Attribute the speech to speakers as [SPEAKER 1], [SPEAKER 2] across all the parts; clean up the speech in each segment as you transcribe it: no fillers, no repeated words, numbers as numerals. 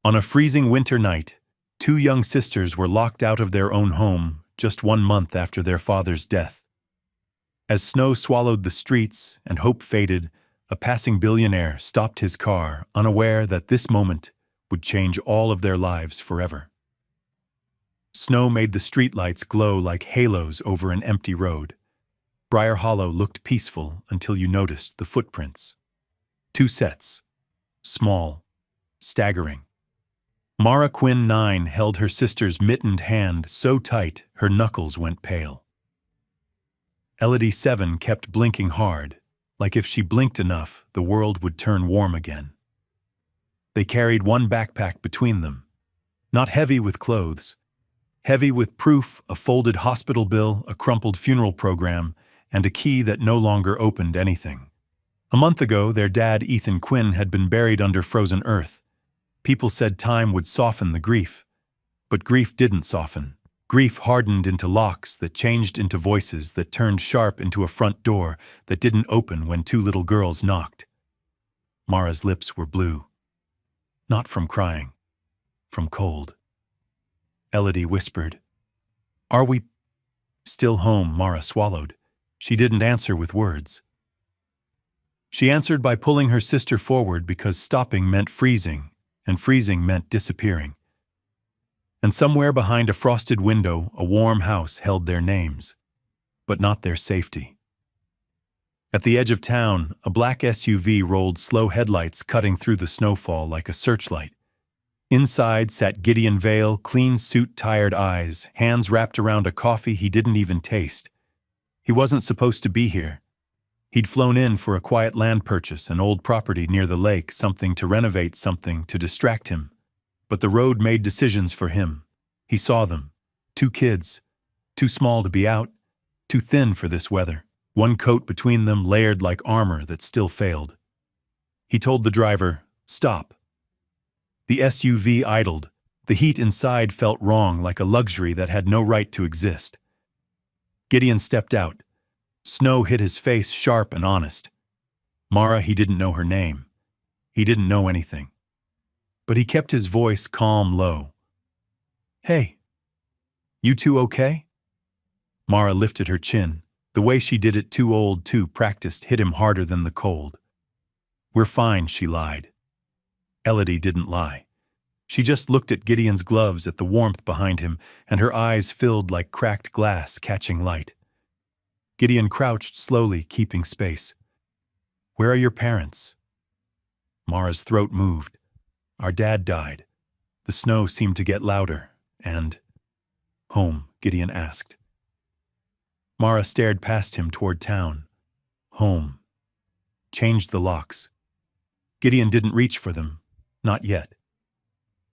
[SPEAKER 1] On a freezing winter night, two young sisters were locked out of their own home just 1 month after their father's death. As snow swallowed the streets and hope faded, a passing billionaire stopped his car, unaware that this moment would change all of their lives forever. Snow made the streetlights glow like halos over an empty road. Briar Hollow looked peaceful until you noticed the footprints. 2 sets. Small. Staggering. Mara Quinn 9 held her sister's mittened hand so tight her knuckles went pale. Elodie 7 kept blinking hard, like if she blinked enough, the world would turn warm again. They carried one backpack between them, not heavy with clothes, heavy with proof, a folded hospital bill, a crumpled funeral program, and a key that no longer opened anything. A month ago, their dad, Ethan Quinn, had been buried under frozen earth. People said time would soften the grief, but grief didn't soften. Grief hardened into locks that changed into voices that turned sharp into a front door that didn't open when 2 little girls knocked. Mara's lips were blue. Not from crying, from cold. Elodie whispered, "Are we still home?" Mara swallowed. She didn't answer with words. She answered by pulling her sister forward because stopping meant freezing, and freezing meant disappearing. And somewhere behind a frosted window, a warm house held their names, but not their safety. At the edge of town, a black SUV rolled, slow headlights cutting through the snowfall like a searchlight. Inside sat Gideon Vale, clean suit, tired eyes, hands wrapped around a coffee he didn't even taste. He wasn't supposed to be here. He'd flown in for a quiet land purchase, an old property near the lake, something to renovate, something to distract him. But the road made decisions for him. He saw them. 2 kids. Too small to be out. Too thin for this weather. One coat between them layered like armor that still failed. He told the driver, "Stop." The SUV idled. The heat inside felt wrong, like a luxury that had no right to exist. Gideon stepped out. Snow hit his face, sharp and honest. Mara, he didn't know her name. He didn't know anything. But he kept his voice calm, low. "Hey, you two okay?" Mara lifted her chin. The way she did it, too old, too practiced, hit him harder than the cold. "We're fine," she lied. Elodie didn't lie. She just looked at Gideon's gloves, at the warmth behind him, and her eyes filled like cracked glass catching light. Gideon crouched slowly, keeping space. "Where are your parents?" Mara's throat moved. "Our dad died." The snow seemed to get louder, and... "Home?" Gideon asked. Mara stared past him toward town. Home. Changed the locks. Gideon didn't reach for them. Not yet.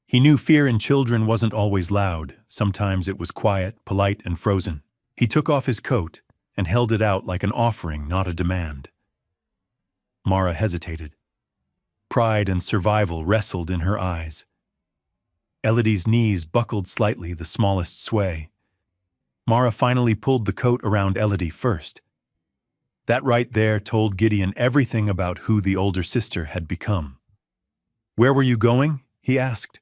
[SPEAKER 1] He knew fear in children wasn't always loud. Sometimes it was quiet, polite, and frozen. He took off his coat and held it out like an offering, not a demand. Mara hesitated. Pride and survival wrestled in her eyes. Elodie's knees buckled slightly, the smallest sway. Mara finally pulled the coat around Elodie first. That right there told Gideon everything about who the older sister had become. "Where were you going?" he asked.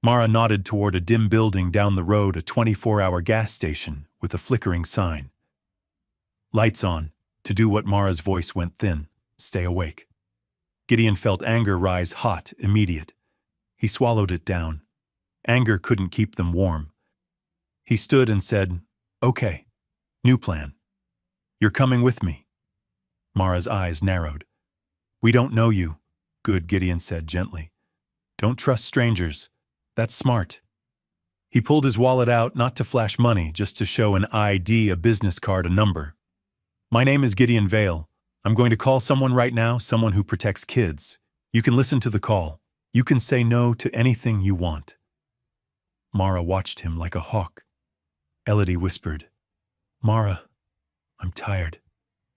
[SPEAKER 1] Mara nodded toward a dim building down the road, a 24-hour gas station with a flickering sign. "Lights on," to do what Mara's voice went thin. "Stay awake." Gideon felt anger rise, hot, immediate. He swallowed it down. Anger couldn't keep them warm. He stood and said, "Okay, new plan. You're coming with me." Mara's eyes narrowed. "We don't know you." "Good," Gideon said gently. "Don't trust strangers. That's smart." He pulled his wallet out, not to flash money, just to show an ID, a business card, a number. "My name is Gideon Vale. I'm going to call someone right now, someone who protects kids. You can listen to the call. You can say no to anything you want." Mara watched him like a hawk. Elodie whispered, "Mara, I'm tired."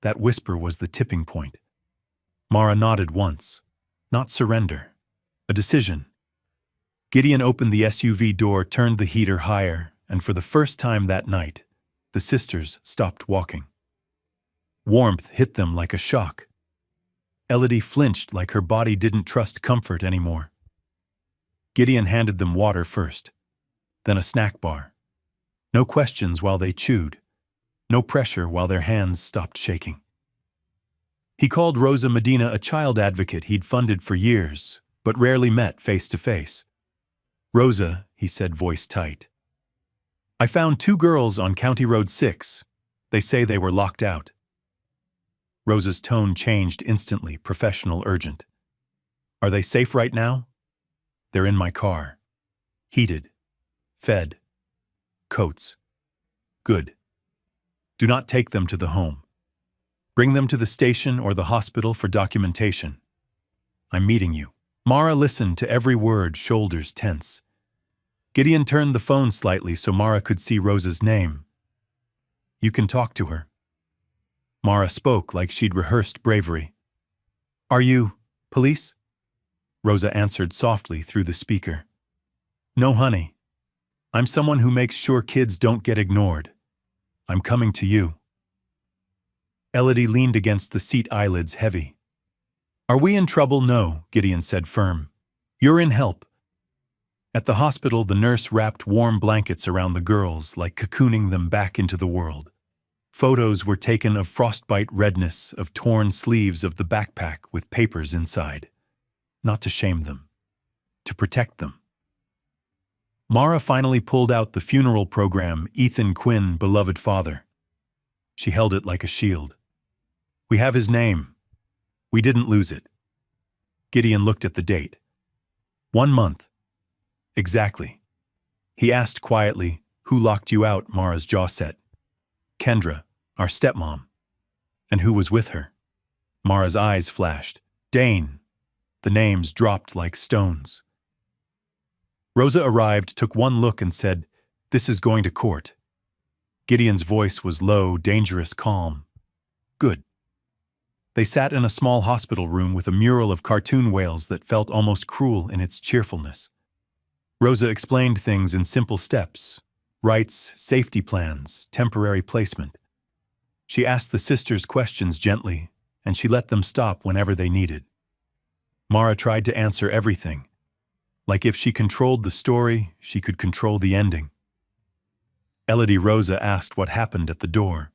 [SPEAKER 1] That whisper was the tipping point. Mara nodded once. Not surrender. A decision. Gideon opened the SUV door, turned the heater higher, and for the first time that night, the sisters stopped walking. Warmth hit them like a shock. Elodie flinched like her body didn't trust comfort anymore. Gideon handed them water first, then a snack bar. No questions while they chewed. No pressure while their hands stopped shaking. He called Rosa Medina a child advocate he'd funded for years, but rarely met face to face. "Rosa," he said, voice tight. "I found 2 girls on County Road 6. They say they were locked out." Rosa's tone changed instantly, professional, urgent. "Are they safe right now?" "They're in my car. Heated. Fed. Coats. Good. Do not take them to the home. Bring them to the station or the hospital for documentation. I'm meeting you." Mara listened to every word, shoulders tense. Gideon turned the phone slightly so Mara could see Rosa's name. "You can talk to her." Mara spoke like she'd rehearsed bravery. "Are you police?" Rosa answered softly through the speaker. "No, honey. I'm someone who makes sure kids don't get ignored. I'm coming to you." Elodie leaned against the seat, eyelids heavy. "Are we in trouble?" "No," Gideon said, firm. "You're in help." At the hospital, the nurse wrapped warm blankets around the girls, like cocooning them back into the world. Photos were taken of frostbite redness, of torn sleeves of the backpack with papers inside. Not to shame them, to protect them. Mara finally pulled out the funeral program, Ethan Quinn, beloved father. She held it like a shield. "We have his name. We didn't lose it." Gideon looked at the date. 1 month. Exactly. He asked quietly, "Who locked you out?" Mara's jaw set. "Kendra, our stepmom." "And who was with her?" Mara's eyes flashed. "Dane." The names dropped like stones. Rosa arrived, took one look and said, "This is going to court." Gideon's voice was low, dangerous, calm. "Good." They sat in a small hospital room with a mural of cartoon whales that felt almost cruel in its cheerfulness. Rosa explained things in simple steps: rights, safety plans, temporary placement. She asked the sisters questions gently, and she let them stop whenever they needed. Mara tried to answer everything. Like if she controlled the story, she could control the ending. Elodie Rosa asked what happened at the door.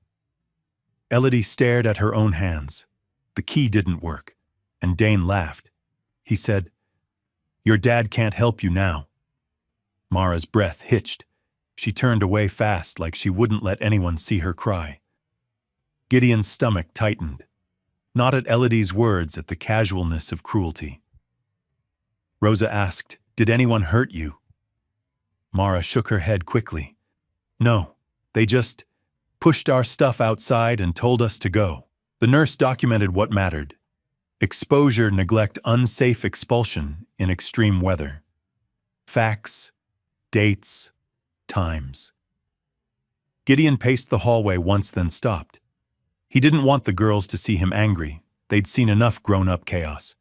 [SPEAKER 1] Elodie stared at her own hands. The key didn't work, and Dane laughed. He said, "Your dad can't help you now." Mara's breath hitched. She turned away fast, like she wouldn't let anyone see her cry. Gideon's stomach tightened. Not at Elodie's words, at the casualness of cruelty. Rosa asked, "Did anyone hurt you?" Mara shook her head quickly. "No, they just pushed our stuff outside and told us to go." The nurse documented what mattered: exposure, neglect, unsafe expulsion in extreme weather. Facts, dates, times. Gideon paced the hallway once, then stopped. He didn't want the girls to see him angry. They'd seen enough grown-up chaos.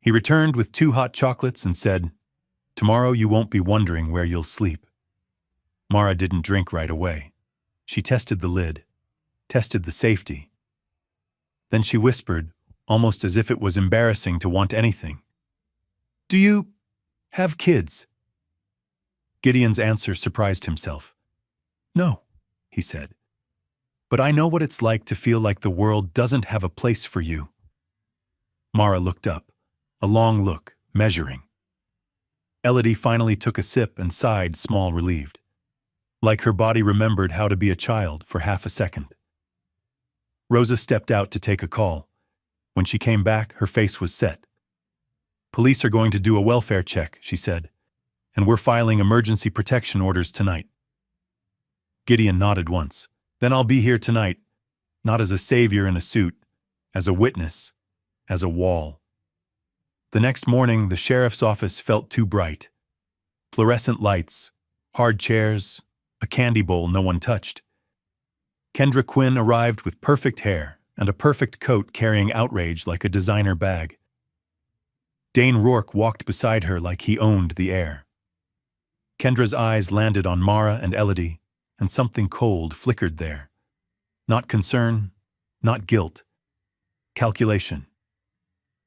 [SPEAKER 1] He returned with 2 hot chocolates and said, "Tomorrow you won't be wondering where you'll sleep." Mara didn't drink right away. She tested the lid, tested the safety. Then she whispered, almost as if it was embarrassing to want anything, "Do you have kids?" Gideon's answer surprised himself. "No," he said. "But I know what it's like to feel like the world doesn't have a place for you." Mara looked up, a long look, measuring. Elodie finally took a sip and sighed, small, relieved. Like her body remembered how to be a child for half a second. Rosa stepped out to take a call. When she came back, her face was set. "Police are going to do a welfare check," she said, "and we're filing emergency protection orders tonight." Gideon nodded once. "Then I'll be here tonight, not as a savior in a suit, as a witness, as a wall." The next morning, the sheriff's office felt too bright. Fluorescent lights, hard chairs, a candy bowl no one touched. Kendra Quinn arrived with perfect hair and a perfect coat, carrying outrage like a designer bag. Dane Rourke walked beside her like he owned the air. Kendra's eyes landed on Mara and Elodie, and something cold flickered there. Not concern, not guilt. Calculation.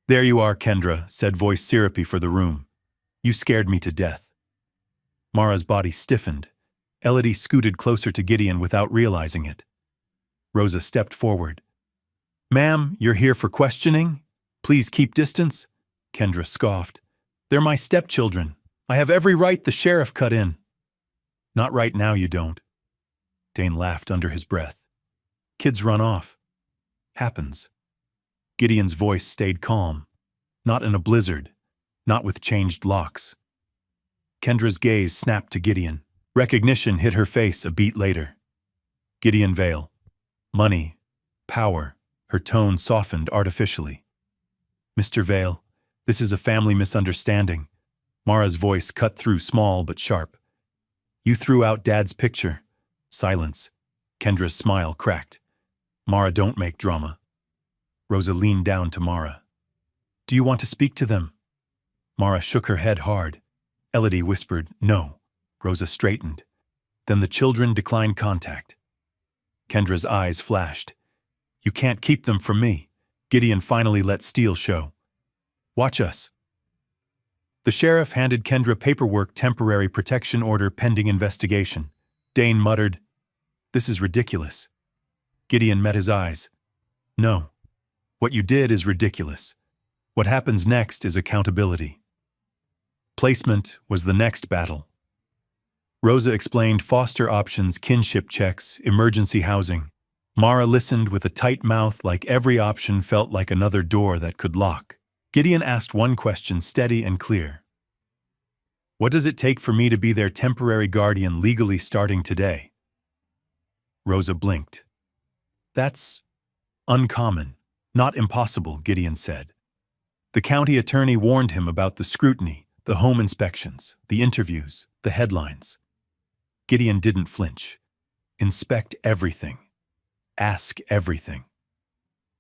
[SPEAKER 1] "There you are, Kendra," said voice syrupy for the room. You scared me to death. Mara's body stiffened. Elodie scooted closer to Gideon without realizing it. Rosa stepped forward. Ma'am, you're here for questioning? Please keep distance? Kendra scoffed. They're my stepchildren. I have every right. The sheriff cut in. Not right now, you don't. Dane laughed under his breath. Kids run off. Happens. Gideon's voice stayed calm. Not in a blizzard. Not with changed locks. Kendra's gaze snapped to Gideon. Recognition hit her face a beat later. Gideon Vale. Money. Power. Her tone softened artificially. Mr. Vale, this is a family misunderstanding. Mara's voice cut through, small but sharp. You threw out Dad's picture. Silence. Kendra's smile cracked. Mara, don't make drama. Rosa leaned down to Mara. Do you want to speak to them? Mara shook her head hard. Elodie whispered, no. Rosa straightened. Then the children declined contact. Kendra's eyes flashed. You can't keep them from me. Gideon finally let steel show. Watch us. The sheriff handed Kendra paperwork, temporary protection order pending investigation. Dane muttered, this is ridiculous. Gideon met his eyes. No. What you did is ridiculous. What happens next is accountability. Placement was the next battle. Rosa explained foster options, kinship checks, emergency housing. Mara listened with a tight mouth, like every option felt like another door that could lock. Gideon asked one question, steady and clear. What does it take for me to be their temporary guardian legally starting today? Rosa blinked. That's uncommon, not impossible, Gideon said. The county attorney warned him about the scrutiny, the home inspections, the interviews, the headlines. Gideon didn't flinch. Inspect everything. Ask everything.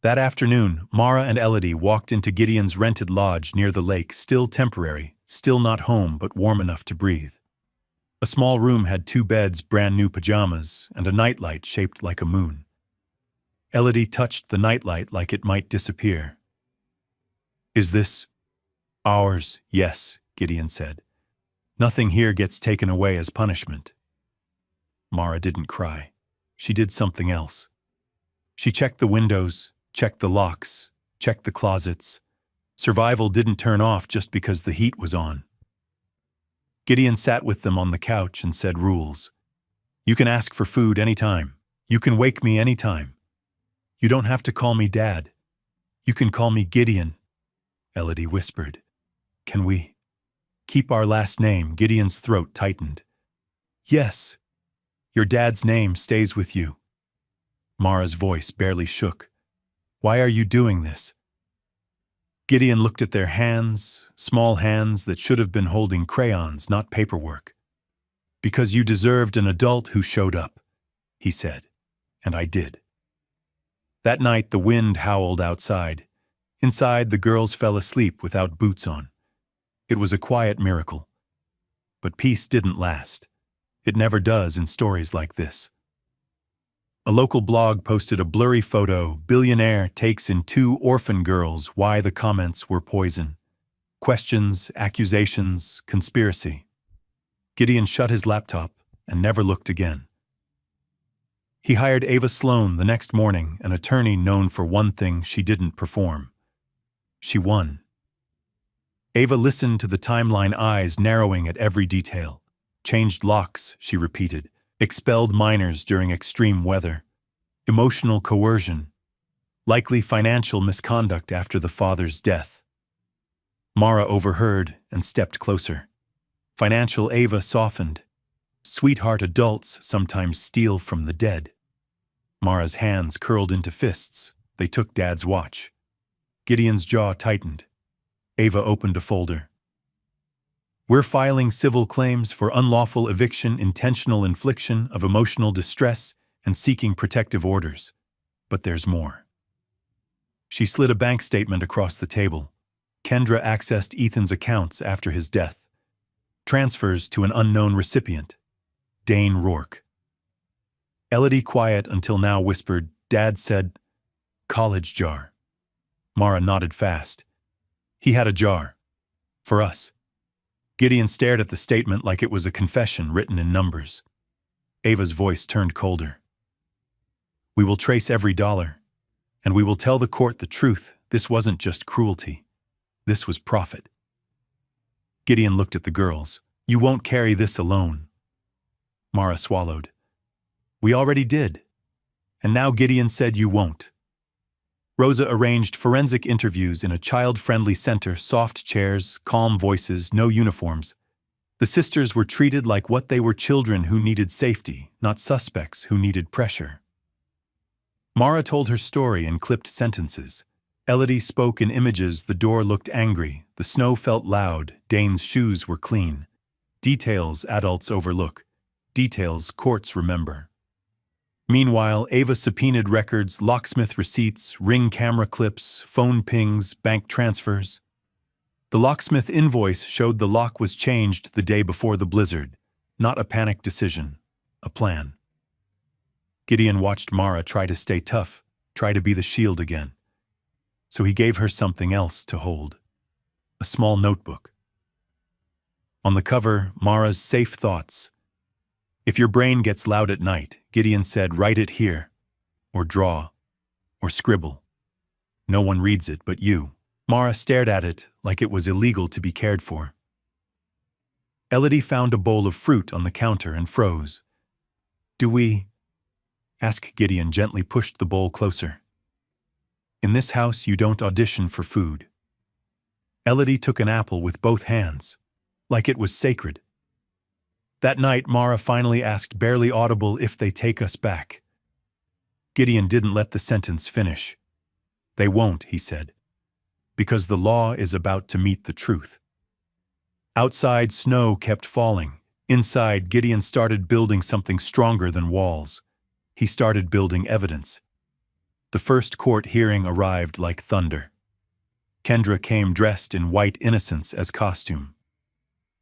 [SPEAKER 1] That afternoon, Mara and Elodie walked into Gideon's rented lodge near the lake, still temporary, still not home but warm enough to breathe. A small room had 2 beds, brand new pajamas, and a nightlight shaped like a moon. Elodie touched the nightlight like it might disappear. Is this ours? Yes, Gideon said. Nothing here gets taken away as punishment. Mara didn't cry. She did something else. She checked the windows, checked the locks, checked the closets. Survival didn't turn off just because the heat was on. Gideon sat with them on the couch and said rules. You can ask for food anytime. You can wake me anytime. You don't have to call me Dad. You can call me Gideon, Elodie whispered. Can we keep our last name? Gideon's throat tightened. Yes. Your dad's name stays with you. Mara's voice barely shook. Why are you doing this? Gideon looked at their hands, small hands that should have been holding crayons, not paperwork. Because you deserved an adult who showed up, he said, and I did. That night the wind howled outside. Inside, the girls fell asleep without boots on. It was a quiet miracle. But peace didn't last. It never does in stories like this. A local blog posted a blurry photo. Billionaire takes in 2 orphan girls. Why? The comments were poison. Questions, accusations, conspiracy. Gideon shut his laptop and never looked again. He hired Ava Sloan the next morning, an attorney known for one thing she didn't perform. She won. Ava listened to the timeline, eyes narrowing at every detail. Changed locks, she repeated. Expelled minors during extreme weather. Emotional coercion. Likely financial misconduct after the father's death. Mara overheard and stepped closer. Financial Ava softened. Sweetheart adults sometimes steal from the dead. Mara's hands curled into fists. They took Dad's watch. Gideon's jaw tightened. Ava opened a folder. We're filing civil claims for unlawful eviction, intentional infliction of emotional distress, and seeking protective orders. But there's more. She slid a bank statement across the table. Kendra accessed Ethan's accounts after his death. Transfers to an unknown recipient. Dane Rourke. Elodie, quiet until now, whispered, Dad said, college jar. Mara nodded fast. He had a jar. For us. Gideon stared at the statement like it was a confession written in numbers. Ava's voice turned colder. We will trace every dollar, and we will tell the court the truth. This wasn't just cruelty. This was profit. Gideon looked at the girls. You won't carry this alone. Mara swallowed. We already did. And now Gideon said you won't. Rosa arranged forensic interviews in a child-friendly center, soft chairs, calm voices, no uniforms. The sisters were treated like what they were, children who needed safety, not suspects who needed pressure. Mara told her story in clipped sentences. Elodie spoke in images. The door looked angry. The snow felt loud. Dane's shoes were clean. Details adults overlook. Details courts remember. Meanwhile, Ava subpoenaed records, locksmith receipts, ring camera clips, phone pings, bank transfers. The locksmith invoice showed the lock was changed the day before the blizzard. Not a panic decision, a plan. Gideon watched Mara try to stay tough, try to be the shield again. So he gave her something else to hold. A small notebook. On the cover, Mara's safe thoughts. If your brain gets loud at night, Gideon said, write it here, or draw, or scribble. No one reads it but you. Mara stared at it like it was illegal to be cared for. Elodie found a bowl of fruit on the counter and froze. Do we? Ask. Gideon gently pushed the bowl closer. In this house, you don't audition for food. Elodie took an apple with both hands, like it was sacred. That night, Mara finally asked, barely audible, if they take us back. Gideon didn't let the sentence finish. They won't, he said, because the law is about to meet the truth. Outside, snow kept falling. Inside, Gideon started building something stronger than walls. He started building evidence. The first court hearing arrived like thunder. Kendra came dressed in white innocence as costume.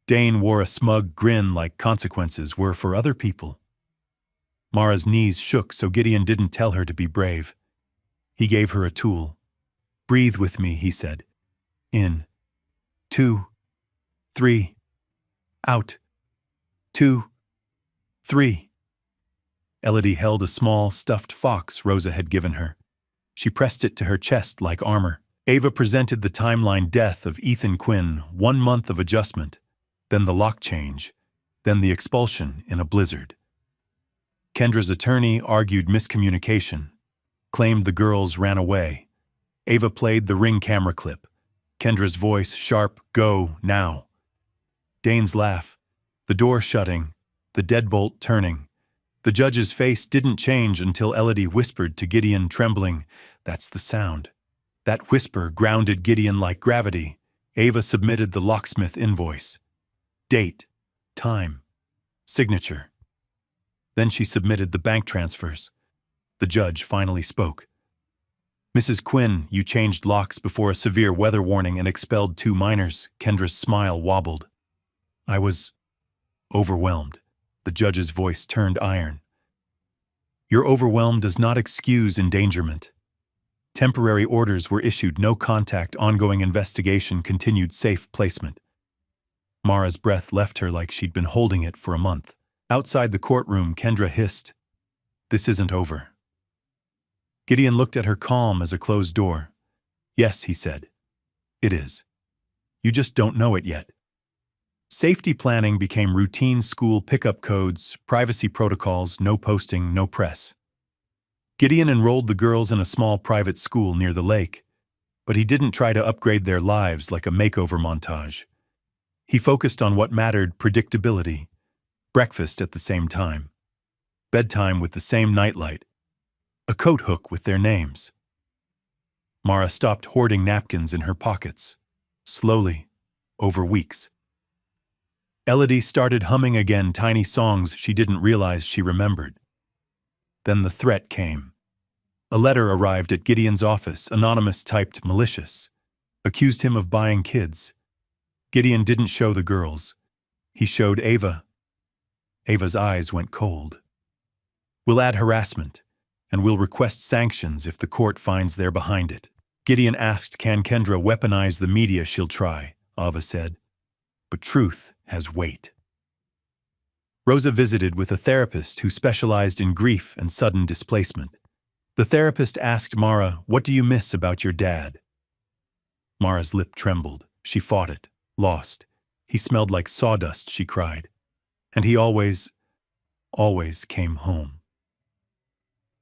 [SPEAKER 1] Dane wore a smug grin like consequences were for other people. Mara's knees shook, so Gideon didn't tell her to be brave. He gave her a tool. Breathe with me, he said. In. 2, 3. Out. 2, 3. Elodie held a small, stuffed fox Rosa had given her. She pressed it to her chest like armor. Ava presented the timeline: death of Ethan Quinn, 1 month of adjustment, then the lock change, then the expulsion in a blizzard. Kendra's attorney argued miscommunication, claimed the girls ran away. Ava played the ring camera clip. Kendra's voice sharp, go, now. Dane's laugh, the door shutting, the deadbolt turning. The judge's face didn't change until Elodie whispered to Gideon, trembling, that's the sound. That whisper grounded Gideon like gravity. Ava submitted the locksmith invoice. Date, time, signature. Then she submitted the bank transfers. The judge finally spoke. Mrs. Quinn, you changed locks before a severe weather warning and expelled 2 minors. Kendra's smile wobbled. I was overwhelmed. The judge's voice turned iron. Your overwhelm does not excuse endangerment. Temporary orders were issued, no contact, ongoing investigation, continued, safe placement. Mara's breath left her like she'd been holding it for a month. Outside the courtroom, Kendra hissed, this isn't over. Gideon looked at her, calm as a closed door. Yes, he said. It is. You just don't know it yet. Safety planning became routine: school pickup codes, privacy protocols, no posting, no press. Gideon enrolled the girls in a small private school near the lake, but he didn't try to upgrade their lives like a makeover montage. He focused on what mattered: predictability, breakfast at the same time, bedtime with the same nightlight, a coat hook with their names. Mara stopped hoarding napkins in her pockets, slowly, over weeks. Elodie started humming again, tiny songs she didn't realize she remembered. Then the threat came. A letter arrived at Gideon's office, anonymous, typed malicious, accused him of buying kids. Gideon didn't show the girls. He showed Ava. Ava's eyes went cold. We'll add harassment, and we'll request sanctions if the court finds they're behind it. Gideon asked, can Kendra weaponize the media? She'll try, Ava said. but truth has weight. Rosa visited with a therapist who specialized in grief and sudden displacement. The therapist asked Mara, "What do you miss about your dad?" Mara's lip trembled. She fought it, lost. "He smelled like sawdust," she cried. "And he always came home."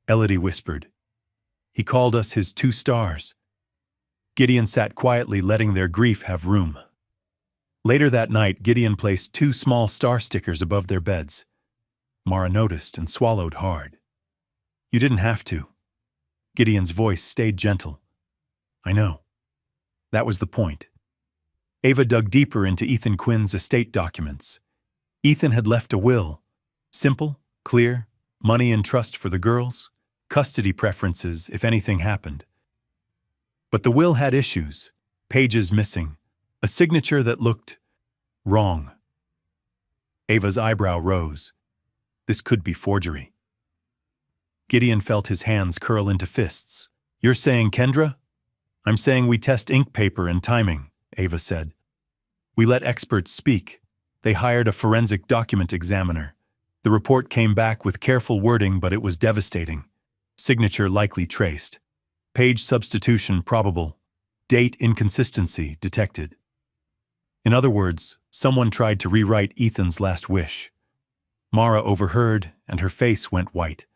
[SPEAKER 1] Elodie whispered, "He called us his 2 stars." Gideon sat quietly, letting their grief have room. Later that night, Gideon placed 2 small star stickers above their beds. Mara noticed and swallowed hard. "You didn't have to." Gideon's voice stayed gentle. "I know. That was the point." Ava dug deeper into Ethan Quinn's estate documents. Ethan had left a will. Simple, clear, money in trust for the girls, custody preferences if anything happened. But the will had issues, pages missing, a signature that looked wrong. Ava's eyebrow rose. This could be forgery. Gideon felt his hands curl into fists. "You're saying Kendra?" "I'm saying we test ink paper and timing," Ava said. "We let experts speak. They hired a forensic document examiner. The report came back with careful wording, but it was devastating. Signature likely traced. Page substitution probable. Date inconsistency detected." In other words, someone tried to rewrite Ethan's last wish. Mara overheard, and her face went white.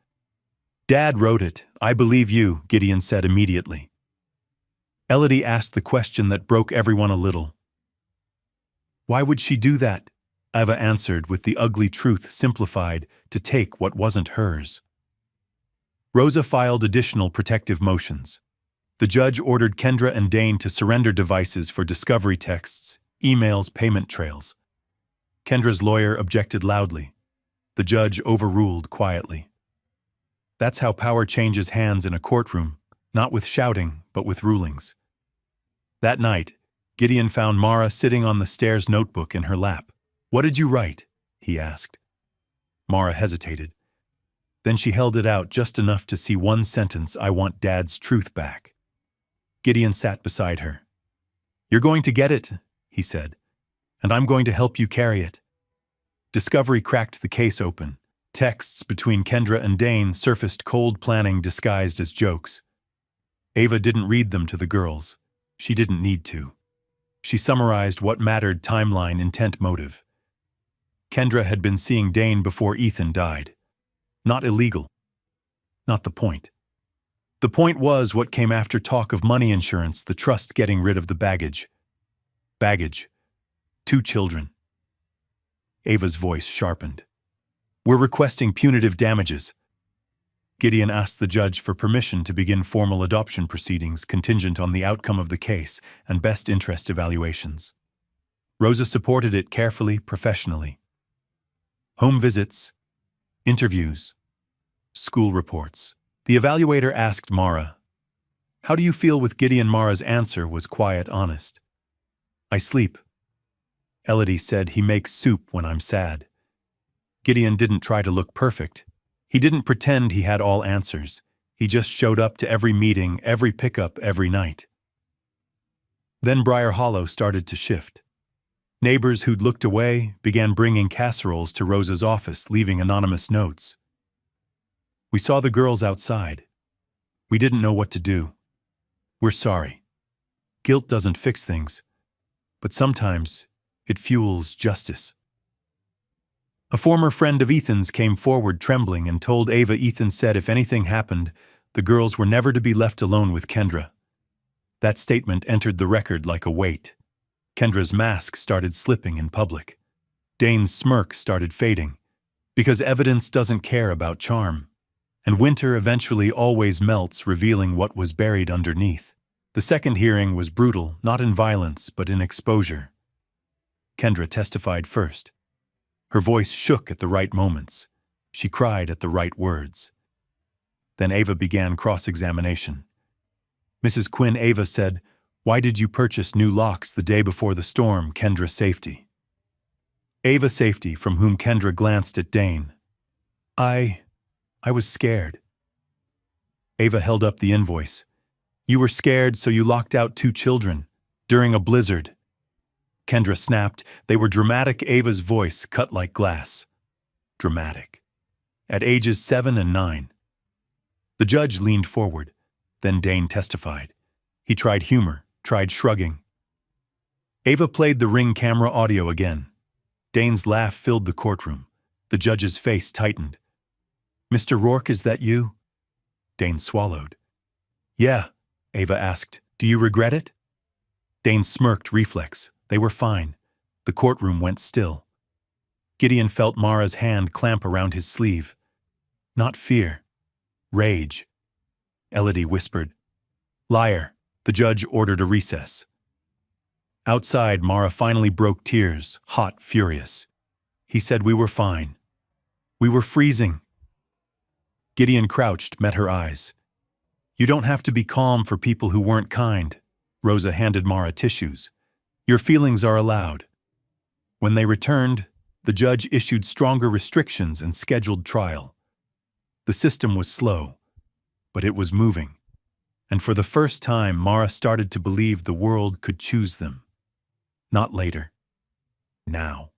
[SPEAKER 1] "Dad wrote it. I believe you," Gideon said immediately. Elodie asked the question that broke everyone a little. "Why would she do that?" Ava answered with the ugly truth simplified to take what wasn't hers. Rosa filed additional protective motions. The judge ordered Kendra and Dane to surrender devices for discovery texts, emails, payment trails. Kendra's lawyer objected loudly. The judge overruled quietly. That's how power changes hands in a courtroom, not with shouting, but with rulings. That night, Gideon found Mara sitting on the stairs, notebook in her lap. "What did you write?" he asked. Mara hesitated. Then she held it out just enough to see one sentence, "I want Dad's truth back." Gideon sat beside her. "You're going to get it," he said, "and I'm going to help you carry it." Discovery cracked the case open. Texts between Kendra and Dane surfaced, cold planning disguised as jokes. Ava didn't read them to the girls. She didn't need to. She summarized what mattered: timeline, intent, motive. Kendra had been seeing Dane before Ethan died. Not illegal. Not the point. The point was what came after: talk of money, insurance, the trust, getting rid of the baggage. Baggage. 2 children. Ava's voice sharpened. "We're requesting punitive damages." Gideon asked the judge for permission to begin formal adoption proceedings contingent on the outcome of the case and best interest evaluations. Rosa supported it carefully, professionally. Home visits, interviews, school reports. The evaluator asked Mara, "How do you feel with Gideon?" Mara's answer was quiet, honest. "I sleep." Elodie said, "He makes soup when I'm sad." Gideon didn't try to look perfect. He didn't pretend he had all answers. He just showed up to every meeting, every pickup, every night. Then Briar Hollow started to shift. Neighbors who'd looked away began bringing casseroles to Rosa's office, leaving anonymous notes. "We saw the girls outside. We didn't know what to do. We're sorry. Guilt doesn't fix things, but sometimes it fuels justice." A former friend of Ethan's came forward trembling and told Ava Ethan said if anything happened, the girls were never to be left alone with Kendra. That statement entered the record like a weight. Kendra's mask started slipping in public. Dane's smirk started fading, because evidence doesn't care about charm. And winter eventually always melts, revealing what was buried underneath. The second hearing was brutal, not in violence, but in exposure. Kendra testified first. Her voice shook at the right moments. She cried at the right words. Then Ava began cross-examination. Mrs. Quinn, Ava said, "Why did you purchase new locks the day before the storm?" Kendra, safety. Ava, safety, from whom Kendra glanced at Dane. I was scared." Ava held up the invoice. "You were scared, so you locked out 2 children during a blizzard." Kendra snapped. They were dramatic. Ava's voice cut like glass. Dramatic. At ages 7 and 9. The judge leaned forward. Then Dane testified. He tried humor, tried shrugging. Ava played the Ring camera audio again. Dane's laugh filled the courtroom. The judge's face tightened. "Mr. Rourke, is that you?" Dane swallowed. "Yeah," Ava asked. "Do you regret it?" Dane smirked, reflex. They were fine. The courtroom went still. Gideon felt Mara's hand clamp around his sleeve. Not fear. Rage. Elodie whispered. "Liar." The judge ordered a recess. Outside, Mara finally broke tears, hot, furious. He said we were fine. We were freezing. Gideon crouched, met her eyes. "You don't have to be calm for people who weren't kind." Rosa handed Mara tissues. "Your feelings are allowed." When they returned, the judge issued stronger restrictions and scheduled trial. The system was slow, but it was moving. And for the first time, Mara started to believe the world could choose them. Not later. Now.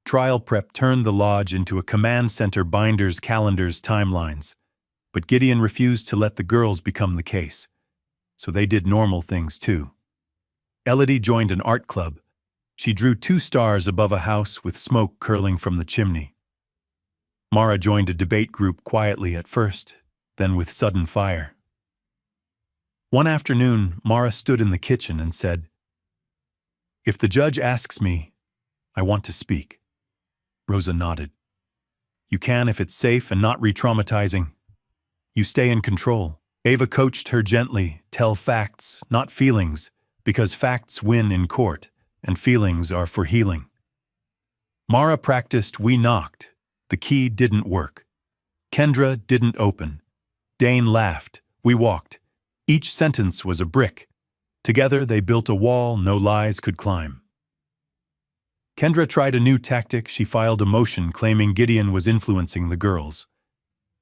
[SPEAKER 1] Trial prep turned the lodge into a command center, binders, calendars, timelines. But Gideon refused to let the girls become the case. So they did normal things too. Elodie joined an art club. She drew 2 stars above a house with smoke curling from the chimney. Mara joined a debate group quietly at first, then with sudden fire. One afternoon, Mara stood in the kitchen and said, "If the judge asks me, I want to speak." Rosa nodded. "You can if it's safe and not re-traumatizing. You stay in control." Ava coached her gently, "Tell facts, not feelings, because facts win in court, and feelings are for healing." Mara practiced, "We knocked." The key didn't work. Kendra didn't open. Dane laughed. We walked. Each sentence was a brick. Together they built a wall no lies could climb. Kendra tried a new tactic. She filed a motion claiming Gideon was influencing the girls.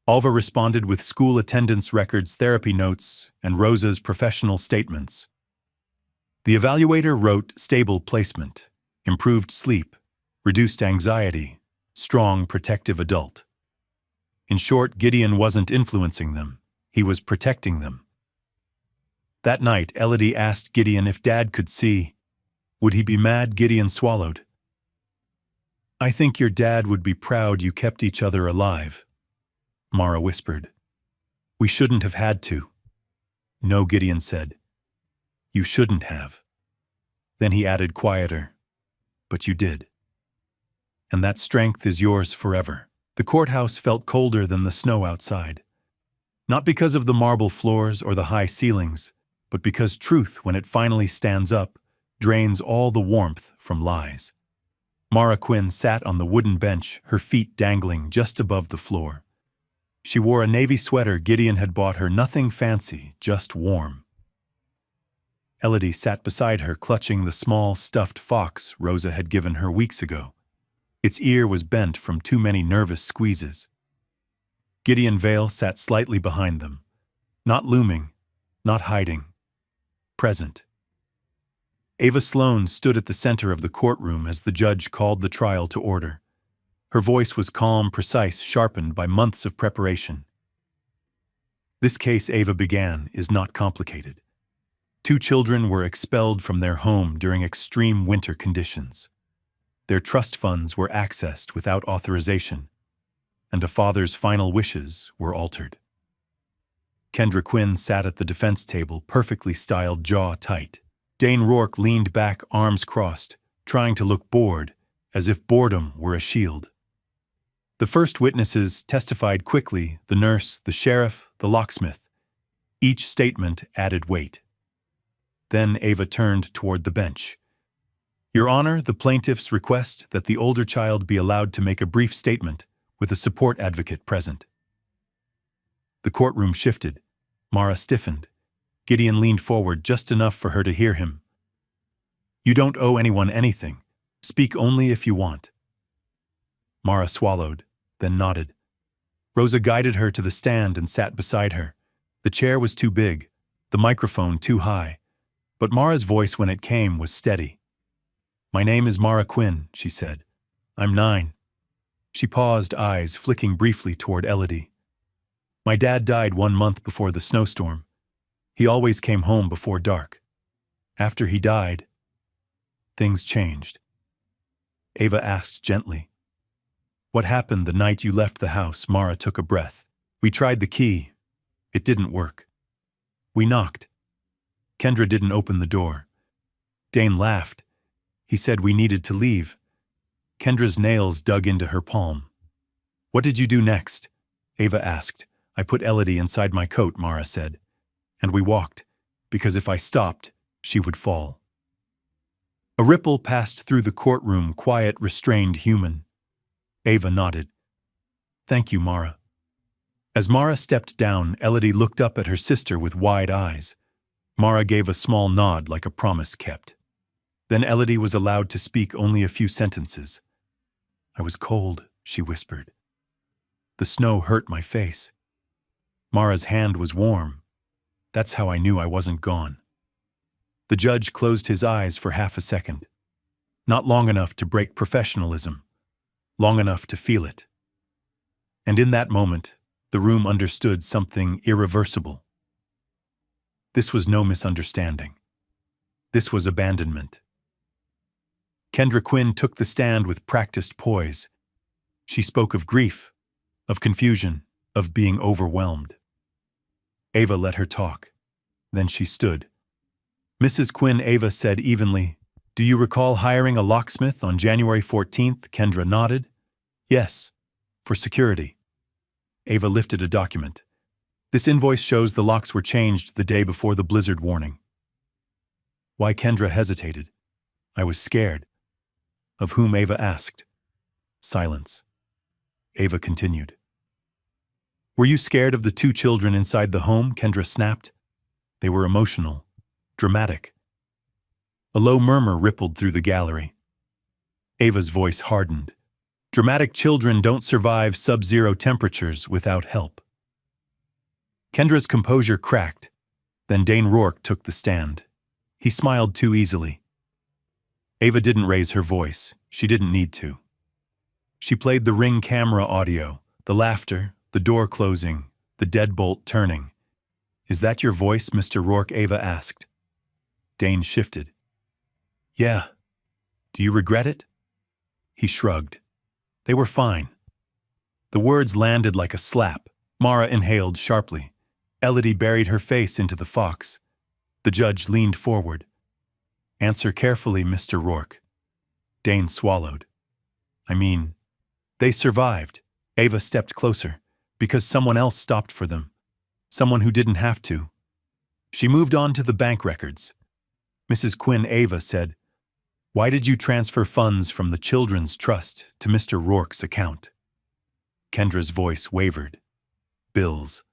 [SPEAKER 1] Alva responded with school attendance records, therapy notes, and Rosa's professional statements. The evaluator wrote stable placement, improved sleep, reduced anxiety, strong protective adult. In short, Gideon wasn't influencing them. He was protecting them. That night, Elodie asked Gideon if Dad could see. Would he be mad? Gideon swallowed. "I think your dad would be proud you kept each other alive," Mara whispered. "We shouldn't have had to." "No," Gideon said. "You shouldn't have." Then he added quieter, "But you did. And that strength is yours forever." The courthouse felt colder than the snow outside. Not because of the marble floors or the high ceilings, but because truth, when it finally stands up, drains all the warmth from lies. Mara Quinn sat on the wooden bench, her feet dangling just above the floor. She wore a navy sweater Gideon had bought her, nothing fancy, just warm. Elodie sat beside her, clutching the small, stuffed fox Rosa had given her weeks ago. Its ear was bent from too many nervous squeezes. Gideon Vale sat slightly behind them, not looming, not hiding, present. Ava Sloane stood at the center of the courtroom as the judge called the trial to order. Her voice was calm, precise, sharpened by months of preparation. "This case," Ava began, "is not complicated. 2 children were expelled from their home during extreme winter conditions. Their trust funds were accessed without authorization, and a father's final wishes were altered." Kendra Quinn sat at the defense table, perfectly styled, jaw tight. Dane Rourke leaned back, arms crossed, trying to look bored, as if boredom were a shield. The first witnesses testified quickly, the nurse, the sheriff, the locksmith. Each statement added weight. Then Ava turned toward the bench. "Your Honor, the plaintiffs request that the older child be allowed to make a brief statement with a support advocate present." The courtroom shifted. Mara stiffened. Gideon leaned forward just enough for her to hear him. "You don't owe anyone anything. Speak only if you want." Mara swallowed, then nodded. Rosa guided her to the stand and sat beside her. The chair was too big, the microphone too high, but Mara's voice when it came was steady. My name is Mara Quinn, she said. I'm 9. She paused, eyes flicking briefly toward Elodie. My dad died 1 month before the snowstorm. He always came home before dark. After he died, things changed. Ava asked gently. What happened the night you left the house? Mara took a breath. We tried the key. It didn't work. We knocked. Kendra didn't open the door. Dane laughed. He said we needed to leave. Kendra's nails dug into her palm. What did you do next? Ava asked. I put Elodie inside my coat, Mara said. And we walked, because if I stopped, she would fall. A ripple passed through the courtroom, quiet, restrained, human. Ava nodded. Thank you, Mara. As Mara stepped down, Elodie looked up at her sister with wide eyes. Mara gave a small nod like a promise kept. Then Elodie was allowed to speak only a few sentences. I was cold, she whispered. The snow hurt my face. Mara's hand was warm. That's how I knew I wasn't gone. The judge closed his eyes for half a second. Not long enough to break professionalism. Long enough to feel it. And in that moment, the room understood something irreversible. This was no misunderstanding. This was abandonment. Kendra Quinn took the stand with practiced poise. She spoke of grief, of confusion, of being overwhelmed. Ava let her talk. Then she stood. Mrs. Quinn, Ava said evenly, Do you recall hiring a locksmith on January 14th? Kendra nodded. Yes, for security. Ava lifted a document. This invoice shows the locks were changed the day before the blizzard warning. Why? Kendra hesitated. I was scared. Of whom? Ava asked. Silence. Ava continued. Were you scared of the 2 children inside the home? Kendra snapped. They were emotional, dramatic. A low murmur rippled through the gallery. Ava's voice hardened. Dramatic children don't survive sub-zero temperatures without help. Kendra's composure cracked. Then Dane Rourke took the stand. He smiled too easily. Ava didn't raise her voice. She didn't need to. She played the Ring camera audio, the laughter, the door closing, the deadbolt turning. Is that your voice, Mr. Rourke? Ava asked. Dane shifted. Yeah. Do you regret it? He shrugged. They were fine. The words landed like a slap. Mara inhaled sharply. Elodie buried her face into the fox. The judge leaned forward. Answer carefully, Mr. Rourke. Dane swallowed. I mean, they survived. Ava stepped closer. Because someone else stopped for them. Someone who didn't have to. She moved on to the bank records. Mrs. Quinn, Ava said, Why did you transfer funds from the Children's Trust to Mr. Rourke's account? Kendra's voice wavered. Bills.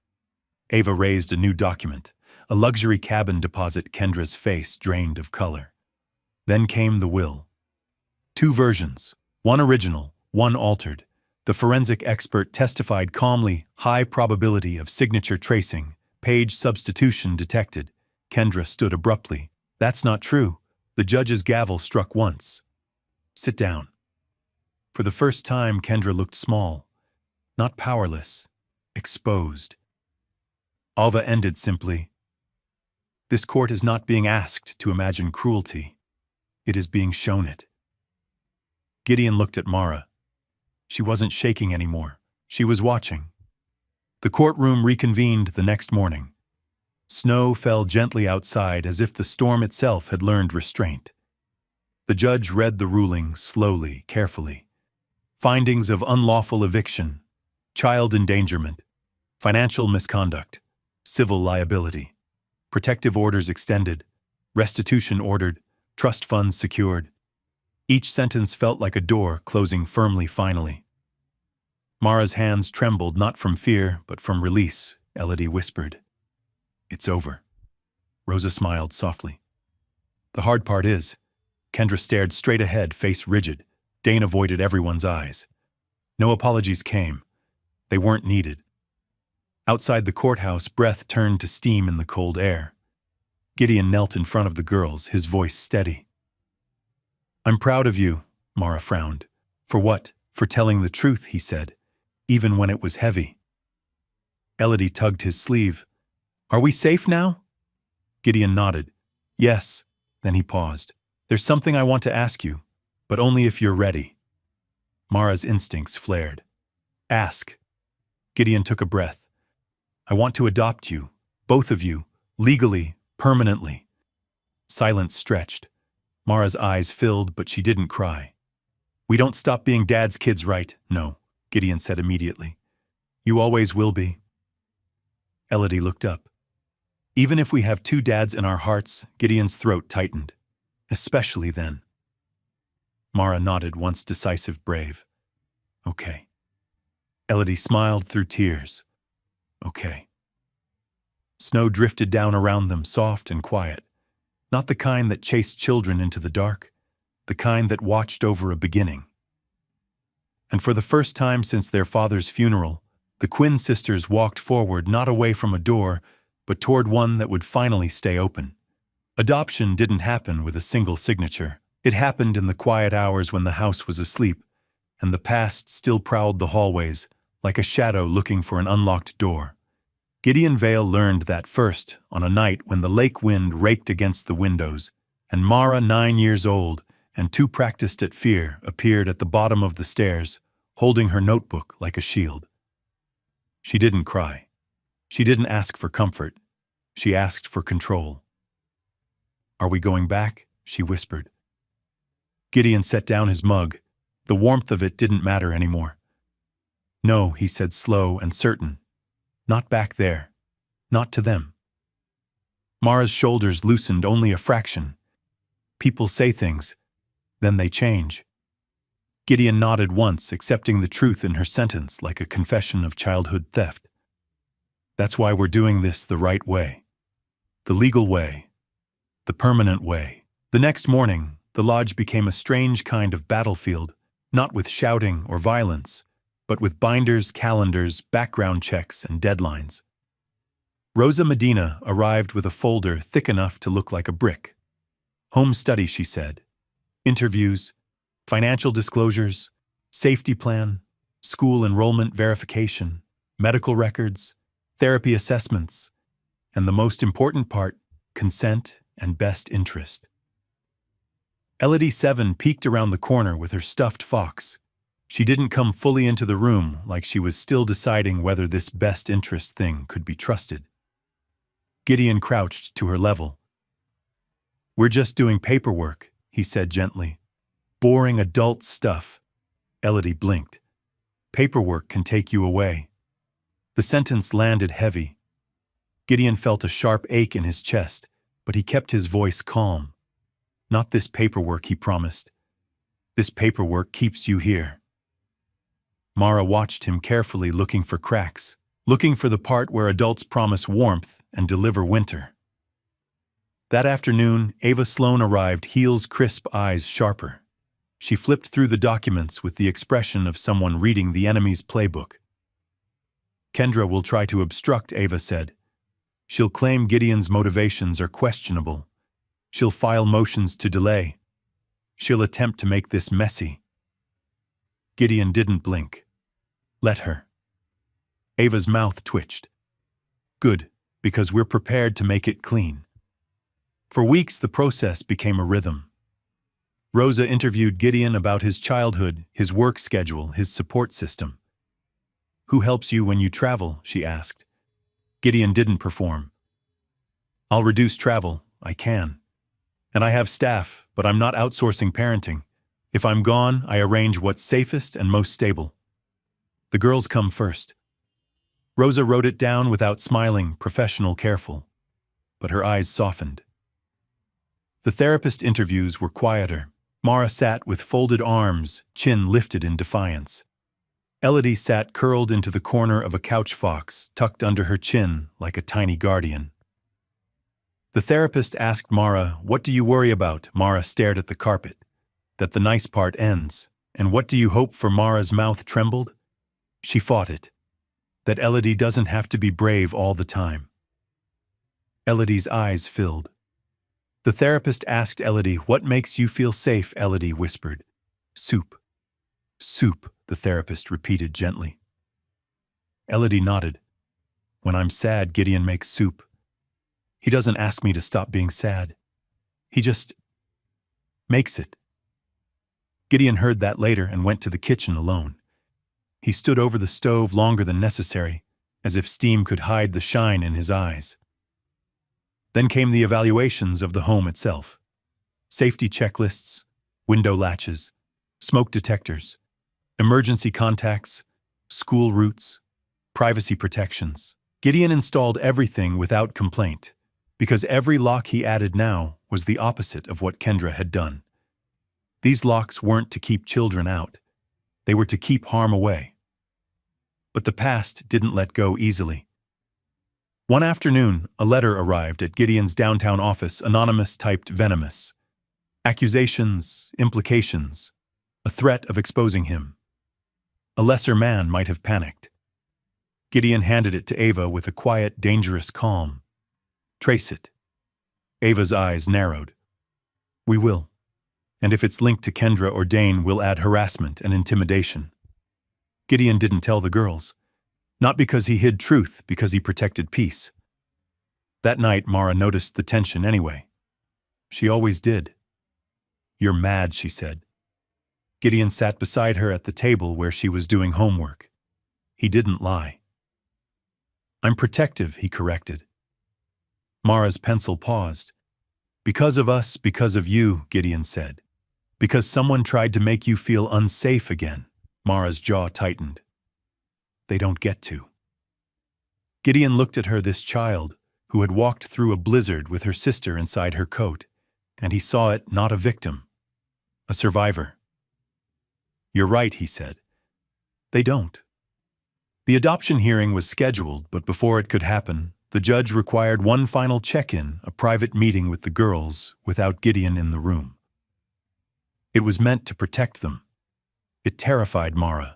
[SPEAKER 1] Ava raised a new document, a luxury cabin deposit. Kendra's face drained of color. Then came the will. 2 versions, one original, one altered. The forensic expert testified calmly, high probability of signature tracing, page substitution detected. Kendra stood abruptly. That's not true. The judge's gavel struck once. Sit down. For the first time, Kendra looked small, not powerless, exposed. Alva ended simply. This court is not being asked to imagine cruelty. It is being shown it. Gideon looked at Mara. She wasn't shaking anymore. She was watching. The courtroom reconvened the next morning. Snow fell gently outside as if the storm itself had learned restraint. The judge read the ruling slowly, carefully. Findings of unlawful eviction, child endangerment, financial misconduct, civil liability, protective orders extended, restitution ordered, trust funds secured. Each sentence felt like a door closing firmly finally. Mara's hands trembled not from fear, but from release. Elodie whispered, It's over. Rosa smiled softly. The hard part is, Kendra stared straight ahead, face rigid. Dane avoided everyone's eyes. No apologies came. They weren't needed. Outside the courthouse, breath turned to steam in the cold air. Gideon knelt in front of the girls, his voice steady. I'm proud of you, Mara frowned. For what? For telling the truth, he said, even when it was heavy. Elodie tugged his sleeve. Are we safe now? Gideon nodded. Yes. Then he paused. There's something I want to ask you, but only if you're ready. Mara's instincts flared. Ask. Gideon took a breath. I want to adopt you, both of you, legally, permanently. Silence stretched. Mara's eyes filled, but she didn't cry. We don't stop being Dad's kids, right? No, Gideon said immediately. You always will be. Elodie looked up. Even if we have two dads in our hearts, Gideon's throat tightened. Especially then. Mara nodded, once decisive, brave. Okay. Elodie smiled through tears. Okay. Snow drifted down around them, soft and quiet. Not the kind that chased children into the dark, the kind that watched over a beginning. And for the first time since their father's funeral, the Quinn sisters walked forward, not away from a door, but toward one that would finally stay open. Adoption didn't happen with a single signature. It happened in the quiet hours when the house was asleep, and the past still prowled the hallways, like a shadow looking for an unlocked door. Gideon Vale learned that first on a night when the lake wind raked against the windows, and Mara, 9 years old and too practiced at fear, appeared at the bottom of the stairs, holding her notebook like a shield. She didn't cry. She didn't ask for comfort. She asked for control. Are we going back? She whispered. Gideon set down his mug. The warmth of it didn't matter anymore. No, he said, slow and certain. Not back there. Not to them. Mara's shoulders loosened only a fraction. People say things, then they change. Gideon nodded once, accepting the truth in her sentence like a confession of childhood theft. That's why we're doing this the right way. The legal way. The permanent way. The next morning, the lodge became a strange kind of battlefield, not with shouting or violence, but with binders, calendars, background checks, and deadlines. Rosa Medina arrived with a folder thick enough to look like a brick. Home study, she said. Interviews, financial disclosures, safety plan, school enrollment verification, medical records, therapy assessments, and the most important part, consent and best interest. Elodie 7 peeked around the corner with her stuffed fox. She didn't come fully into the room, like she was still deciding whether this best interest thing could be trusted. Gideon crouched to her level. We're just doing paperwork, he said gently. Boring adult stuff. Elodie blinked. Paperwork can take you away. The sentence landed heavy. Gideon felt a sharp ache in his chest, but he kept his voice calm. Not this paperwork, he promised. This paperwork keeps you here. Mara watched him carefully, looking for cracks, looking for the part where adults promise warmth and deliver winter. That afternoon, Ava Sloan arrived, heels crisp, eyes sharper. She flipped through the documents with the expression of someone reading the enemy's playbook. Kendra will try to obstruct, Ava said. She'll claim Gideon's motivations are questionable. She'll file motions to delay. She'll attempt to make this messy. Gideon didn't blink. Let her. Ava's mouth twitched. Good, because we're prepared to make it clean. For weeks, the process became a rhythm. Rosa interviewed Gideon about his childhood, his work schedule, his support system. Who helps you when you travel? She asked. Gideon didn't perform. I'll reduce travel. I can. And I have staff, but I'm not outsourcing parenting. If I'm gone, I arrange what's safest and most stable. The girls come first. Rosa wrote it down without smiling, professional, careful. But her eyes softened. The therapist interviews were quieter. Mara sat with folded arms, chin lifted in defiance. Elodie sat curled into the corner of a couch fox, tucked under her chin like a tiny guardian. The therapist asked Mara, "What do you worry about?" Mara stared at the carpet. "That the nice part ends." "And what do you hope for?" Mara's mouth trembled. She fought it. That Elodie doesn't have to be brave all the time. Elodie's eyes filled. The therapist asked Elodie, "What makes you feel safe?" Elodie whispered. "Soup. Soup," the therapist repeated gently. Elodie nodded. "When I'm sad, Gideon makes soup. He doesn't ask me to stop being sad. He just makes it." Gideon heard that later and went to the kitchen alone. He stood over the stove longer than necessary, as if steam could hide the shine in his eyes. Then came the evaluations of the home itself. Safety checklists, window latches, smoke detectors, emergency contacts, school routes, privacy protections. Gideon installed everything without complaint, because every lock he added now was the opposite of what Kendra had done. These locks weren't to keep children out. They were to keep harm away. But the past didn't let go easily. One afternoon, a letter arrived at Gideon's downtown office, anonymous, typed venomous. Accusations, implications, a threat of exposing him. A lesser man might have panicked. Gideon handed it to Ava with a quiet, dangerous calm. "Trace it." Ava's eyes narrowed. "We will. And if it's linked to Kendra or Dane, we'll add harassment and intimidation." Gideon didn't tell the girls. Not because he hid truth, because he protected peace. That night, Mara noticed the tension anyway. She always did. "You're mad," she said. Gideon sat beside her at the table where she was doing homework. He didn't lie. "I'm protective," he corrected. Mara's pencil paused. "Because of us, because of you," Gideon said. "Because someone tried to make you feel unsafe again." Mara's jaw tightened. "They don't get to." Gideon looked at her, this child, who had walked through a blizzard with her sister inside her coat, and he saw it not a victim, a survivor. "You're right," he said. "They don't." The adoption hearing was scheduled, but before it could happen, the judge required one final check-in, a private meeting with the girls, without Gideon in the room. It was meant to protect them. It terrified Mara.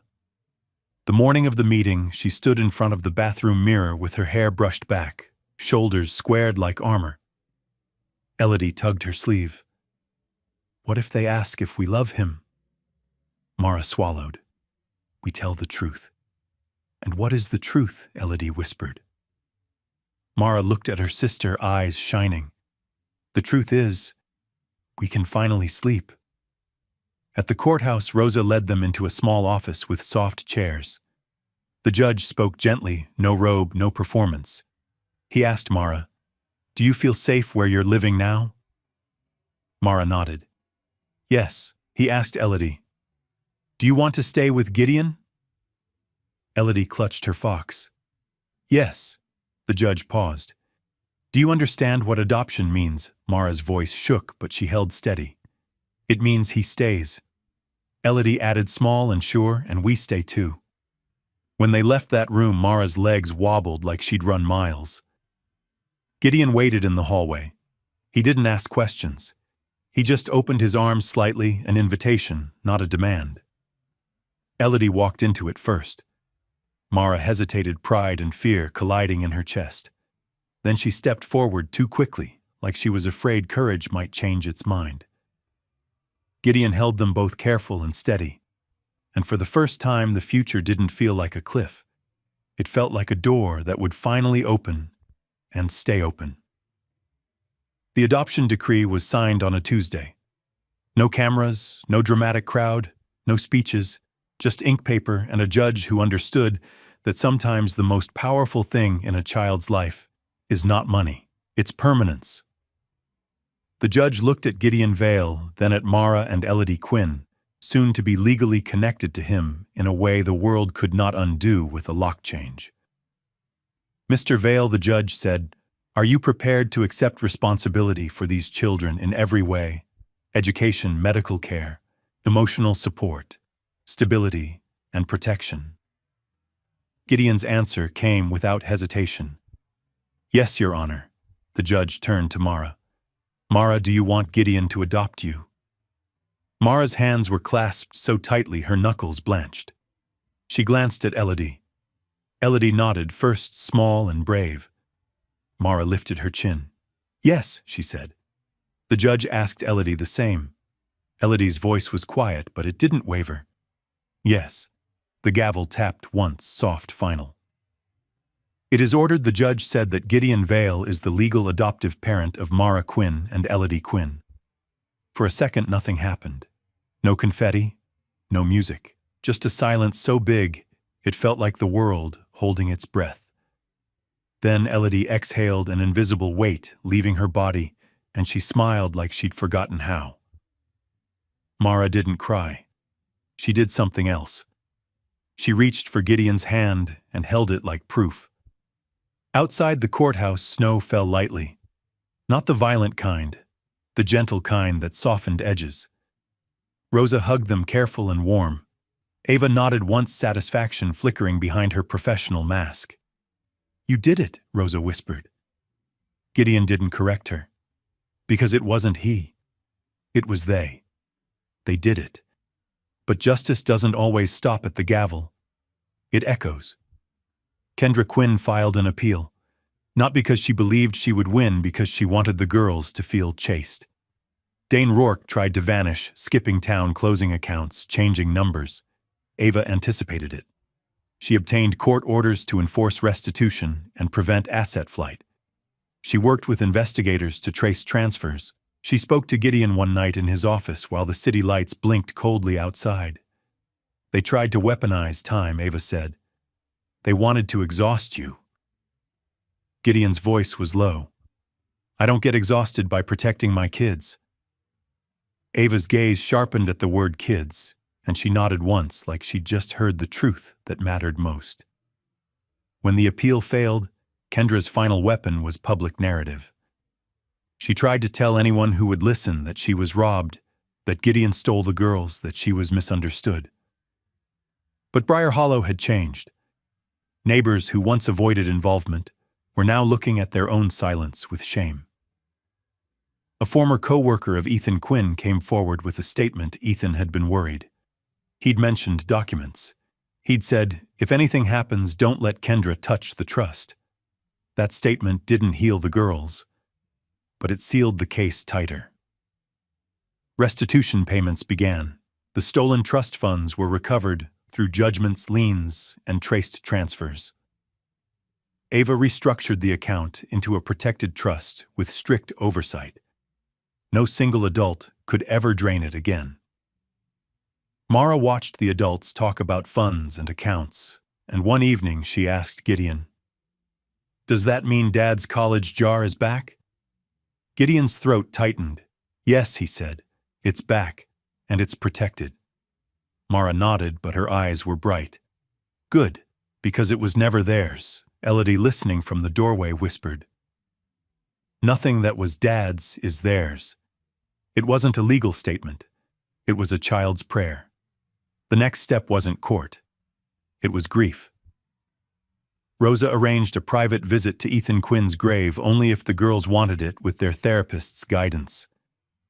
[SPEAKER 1] The morning of the meeting, she stood in front of the bathroom mirror with her hair brushed back, shoulders squared like armor. Elodie tugged her sleeve. "What if they ask if we love him?" Mara swallowed. "We tell the truth." "And what is the truth?" Elodie whispered. Mara looked at her sister, eyes shining. "The truth is, we can finally sleep." At the courthouse, Rosa led them into a small office with soft chairs. The judge spoke gently, no robe, no performance. He asked Mara, "Do you feel safe where you're living now?" Mara nodded. "Yes." He asked Elodie, "Do you want to stay with Gideon?" Elodie clutched her fox. "Yes." The judge paused. "Do you understand what adoption means?" Mara's voice shook, but she held steady. "It means he stays." Elodie added small and sure, "And we stay too." When they left that room, Mara's legs wobbled like she'd run miles. Gideon waited in the hallway. He didn't ask questions. He just opened his arms slightly, an invitation, not a demand. Elodie walked into it first. Mara hesitated, pride and fear colliding in her chest. Then she stepped forward too quickly, like she was afraid courage might change its mind. Gideon held them both careful and steady, and for the first time the future didn't feel like a cliff. It felt like a door that would finally open and stay open. The adoption decree was signed on a Tuesday. No cameras, no dramatic crowd, no speeches, just ink paper and a judge who understood that sometimes the most powerful thing in a child's life is not money, it's permanence. The judge looked at Gideon Vale, then at Mara and Elodie Quinn, soon to be legally connected to him in a way the world could not undo with a lock change. "Mr. Vale," the judge said, "are you prepared to accept responsibility for these children in every way? Education, medical care, emotional support, stability, and protection?" Gideon's answer came without hesitation. "Yes, Your Honor." The judge turned to Mara. "Mara, do you want Gideon to adopt you?" Mara's hands were clasped so tightly her knuckles blanched. She glanced at Elodie. Elodie nodded, first small and brave. Mara lifted her chin. "Yes," she said. The judge asked Elodie the same. Elodie's voice was quiet, but it didn't waver. Yes. The gavel tapped once, soft, final. It is ordered, the judge said, that Gideon Vale is the legal adoptive parent of Mara Quinn and Elodie Quinn. For a second, nothing happened. No confetti, no music, just a silence so big it felt like the world holding its breath. Then Elodie exhaled an invisible weight leaving her body, and she smiled like she'd forgotten how. Mara didn't cry. She did something else. She reached for Gideon's hand and held it like proof. Outside the courthouse, snow fell lightly. Not the violent kind, the gentle kind that softened edges. Rosa hugged them, careful and warm. Ava nodded once, satisfaction flickering behind her professional mask. "You did it," Rosa whispered. Gideon didn't correct her. Because it wasn't he. It was they. They did it. But justice doesn't always stop at the gavel. It echoes. Kendra Quinn filed an appeal. Not because she believed she would win, because she wanted the girls to feel chased. Dane Rourke tried to vanish, skipping town, closing accounts, changing numbers. Ava anticipated it. She obtained court orders to enforce restitution and prevent asset flight. She worked with investigators to trace transfers. She spoke to Gideon one night in his office while the city lights blinked coldly outside. They tried to weaponize time, Ava said. They wanted to exhaust you. Gideon's voice was low. I don't get exhausted by protecting my kids. Ava's gaze sharpened at the word kids, and she nodded once like she'd just heard the truth that mattered most. When the appeal failed, Kendra's final weapon was public narrative. She tried to tell anyone who would listen that she was robbed, that Gideon stole the girls, that she was misunderstood. But Briar Hollow had changed. Neighbors who once avoided involvement were now looking at their own silence with shame. A former co-worker of Ethan Quinn came forward with a statement. Ethan had been worried. He'd mentioned documents. He'd said, if anything happens, don't let Kendra touch the trust. That statement didn't heal the girls, but it sealed the case tighter. Restitution payments began. The stolen trust funds were recovered through judgments, liens, and traced transfers. Ava restructured the account into a protected trust with strict oversight. No single adult could ever drain it again. Mara watched the adults talk about funds and accounts, and one evening she asked Gideon, "Does that mean Dad's college jar is back?" Gideon's throat tightened. "Yes," he said, "it's back, and it's protected." Mara nodded, but her eyes were bright. "Good, because it was never theirs," Elodie, listening from the doorway, whispered. "Nothing that was Dad's is theirs." It wasn't a legal statement. It was a child's prayer. The next step wasn't court. It was grief. Rosa arranged a private visit to Ethan Quinn's grave only if the girls wanted it, with their therapist's guidance.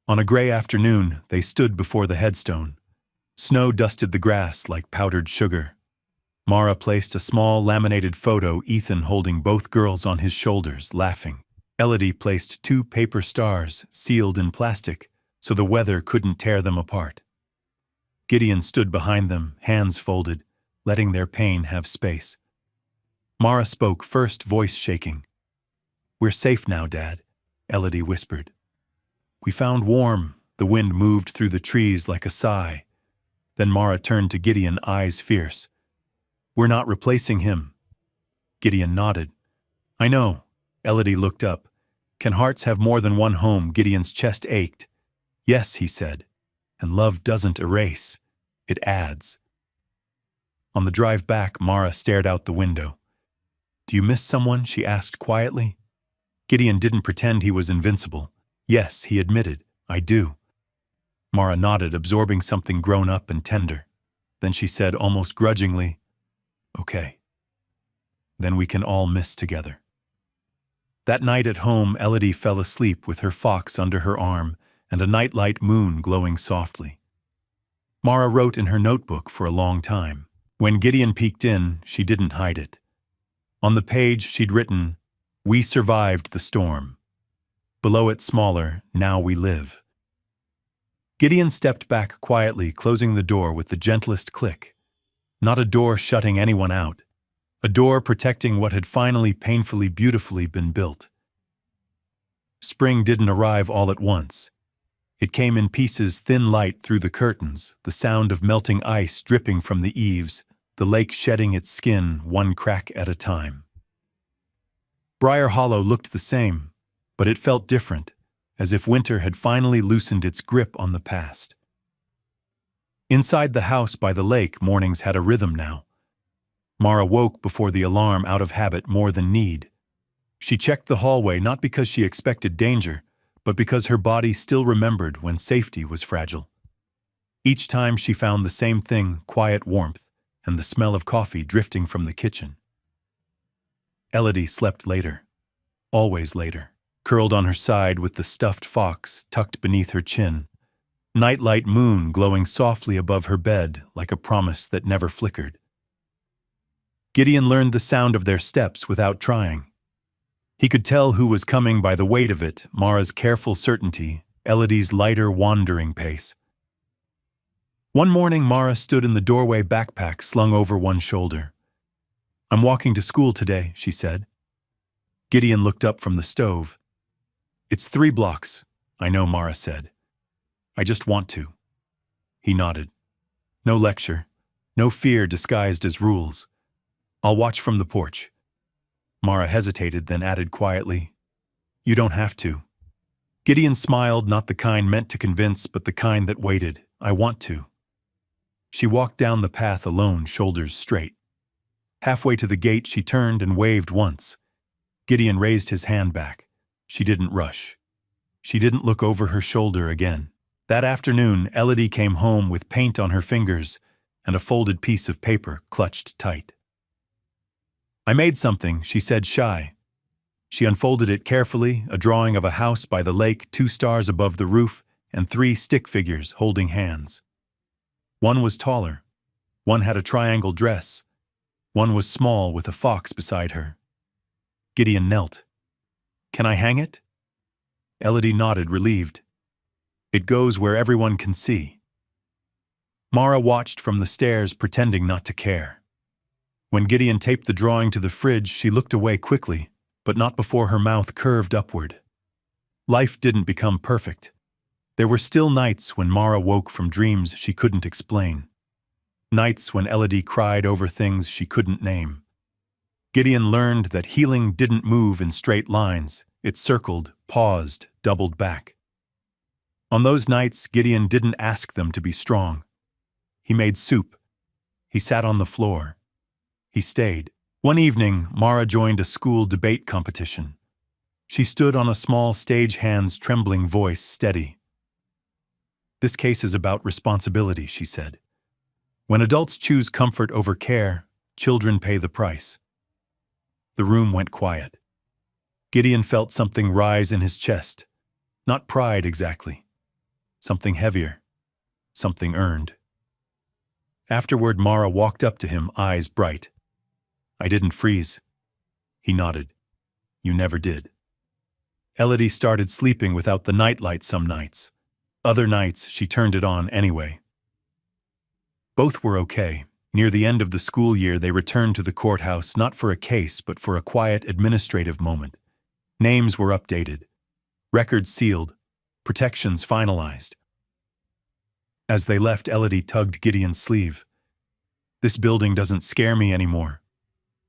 [SPEAKER 1] On a gray afternoon, they stood before the headstone. Snow dusted the grass like powdered sugar. Mara placed a small laminated photo, Ethan holding both girls on his shoulders, laughing. Elodie placed 2 paper stars, sealed in plastic, so the weather couldn't tear them apart. Gideon stood behind them, hands folded, letting their pain have space. Mara spoke first, voice shaking. "We're safe now, Dad," Elodie whispered. "We found warm." The wind moved through the trees like a sigh. Then Mara turned to Gideon, eyes fierce. "We're not replacing him." Gideon nodded. "I know." Elodie looked up. "Can hearts have more than one home?" Gideon's chest ached. "Yes," he said. "And love doesn't erase. It adds." On the drive back, Mara stared out the window. "Do you miss someone?" she asked quietly. Gideon didn't pretend he was invincible. "Yes," he admitted, "I do." Mara nodded, absorbing something grown up and tender. Then she said almost grudgingly, "Okay. Then we can all miss together." That night at home, Elodie fell asleep with her fox under her arm and a nightlight moon glowing softly. Mara wrote in her notebook for a long time. When Gideon peeked in, she didn't hide it. On the page, she'd written, "We survived the storm. Below it smaller, now we live. Gideon stepped back quietly, closing the door with the gentlest click. Not a door shutting anyone out. A door protecting what had finally painfully beautifully been built. Spring didn't arrive all at once. It came in pieces, thin light through the curtains, the sound of melting ice dripping from the eaves, the lake shedding its skin one crack at a time. Briar Hollow looked the same, but it felt different, as if winter had finally loosened its grip on the past. Inside the house by the lake, mornings had a rhythm now. Mara woke before the alarm out of habit more than need. She checked the hallway not because she expected danger, but because her body still remembered when safety was fragile. Each time she found the same thing, quiet warmth, and the smell of coffee drifting from the kitchen. Elodie slept later, always later, curled on her side with the stuffed fox tucked beneath her chin, nightlight moon glowing softly above her bed like a promise that never flickered. Gideon learned the sound of their steps without trying. He could tell who was coming by the weight of it, Mara's careful certainty, Elodie's lighter, wandering pace. One morning, Mara stood in the doorway, backpack slung over one shoulder. "I'm walking to school today," she said. Gideon looked up from the stove. "It's 3 blocks, I know," Mara said. "I just want to." He nodded. "No lecture, no fear disguised as rules. I'll watch from the porch." Mara hesitated, then added quietly, "You don't have to." Gideon smiled, not the kind meant to convince, but the kind that waited. "I want to." She walked down the path alone, shoulders straight. Halfway to the gate, she turned and waved once. Gideon raised his hand back. She didn't rush. She didn't look over her shoulder again. That afternoon, Elodie came home with paint on her fingers and a folded piece of paper clutched tight. "I made something," she said, shy. She unfolded it carefully, a drawing of a house by the lake, 2 stars above the roof, and 3 stick figures holding hands. One was taller. One had a triangle dress. One was small with a fox beside her. Gideon knelt. "Can I hang it?" Elodie nodded, relieved. "It goes where everyone can see." Mara watched from the stairs, pretending not to care. When Gideon taped the drawing to the fridge, she looked away quickly, but not before her mouth curved upward. Life didn't become perfect. There were still nights when Mara woke from dreams she couldn't explain. Nights when Elodie cried over things she couldn't name. Gideon learned that healing didn't move in straight lines. It circled, paused, doubled back. On those nights, Gideon didn't ask them to be strong. He made soup. He sat on the floor. He stayed. One evening, Mara joined a school debate competition. She stood on a small stage, hands trembling, voice steady. "This case is about responsibility," she said. "When adults choose comfort over care, children pay the price." The room went quiet. Gideon felt something rise in his chest. Not pride exactly. Something heavier. Something earned. Afterward, Mara walked up to him, eyes bright. "I didn't freeze." He nodded. "You never did." Elodie started sleeping without the nightlight some nights. Other nights, she turned it on anyway. Both were okay. Near the end of the school year, they returned to the courthouse, not for a case, but for a quiet administrative moment. Names were updated. Records sealed. Protections finalized. As they left, Elodie tugged Gideon's sleeve. "This building doesn't scare me anymore."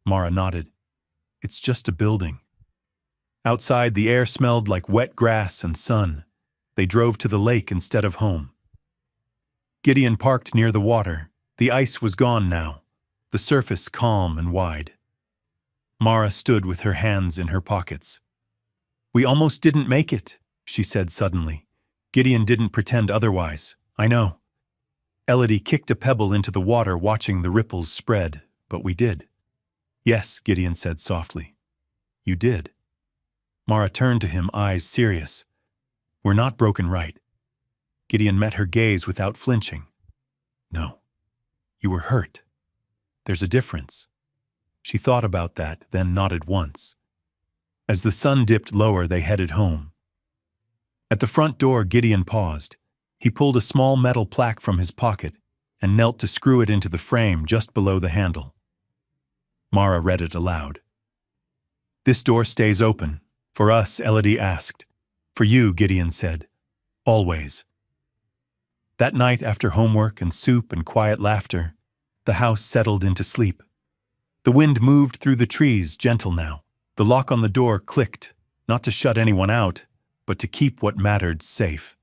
[SPEAKER 1] Mara nodded. "It's just a building." Outside, the air smelled like wet grass and sun. They drove to the lake instead of home. Gideon parked near the water. The ice was gone now, the surface calm and wide. Mara stood with her hands in her pockets. "We almost didn't make it," she said suddenly. Gideon didn't pretend otherwise. "I know." Elodie kicked a pebble into the water, watching the ripples spread. "But we did." "Yes," Gideon said softly. "You did." Mara turned to him, eyes serious. "We're not broken, right?" Gideon met her gaze without flinching. "No. You were hurt. There's a difference." She thought about that, then nodded once. As the sun dipped lower, they headed home. At the front door, Gideon paused. He pulled a small metal plaque from his pocket and knelt to screw it into the frame just below the handle. Mara read it aloud. "This door stays open. For us," Elodie asked. "For you," Gideon said. "Always." That night, after homework and soup and quiet laughter, the house settled into sleep. The wind moved through the trees, gentle now. The lock on the door clicked, not to shut anyone out, but to keep what mattered safe.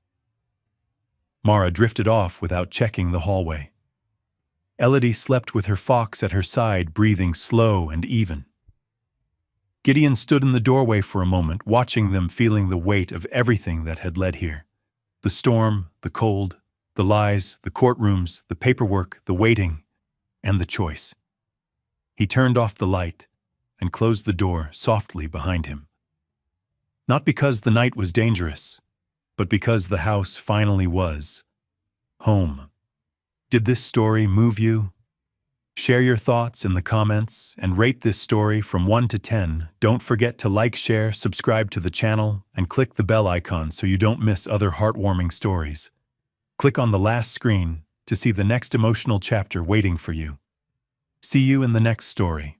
[SPEAKER 1] Mara drifted off without checking the hallway. Elodie slept with her fox at her side, breathing slow and even. Gideon stood in the doorway for a moment, watching them, feeling the weight of everything that had led here. The storm, the cold, the lies, the courtrooms, the paperwork, the waiting, and the choice. He turned off the light and closed the door softly behind him. Not because the night was dangerous, but because the house finally was home. Did this story move you? Share your thoughts in the comments and rate this story from 1 to 10. Don't forget to like, share, subscribe to the channel, and click the bell icon so you don't miss other heartwarming stories. Click on the last screen to see the next emotional chapter waiting for you. See you in the next story.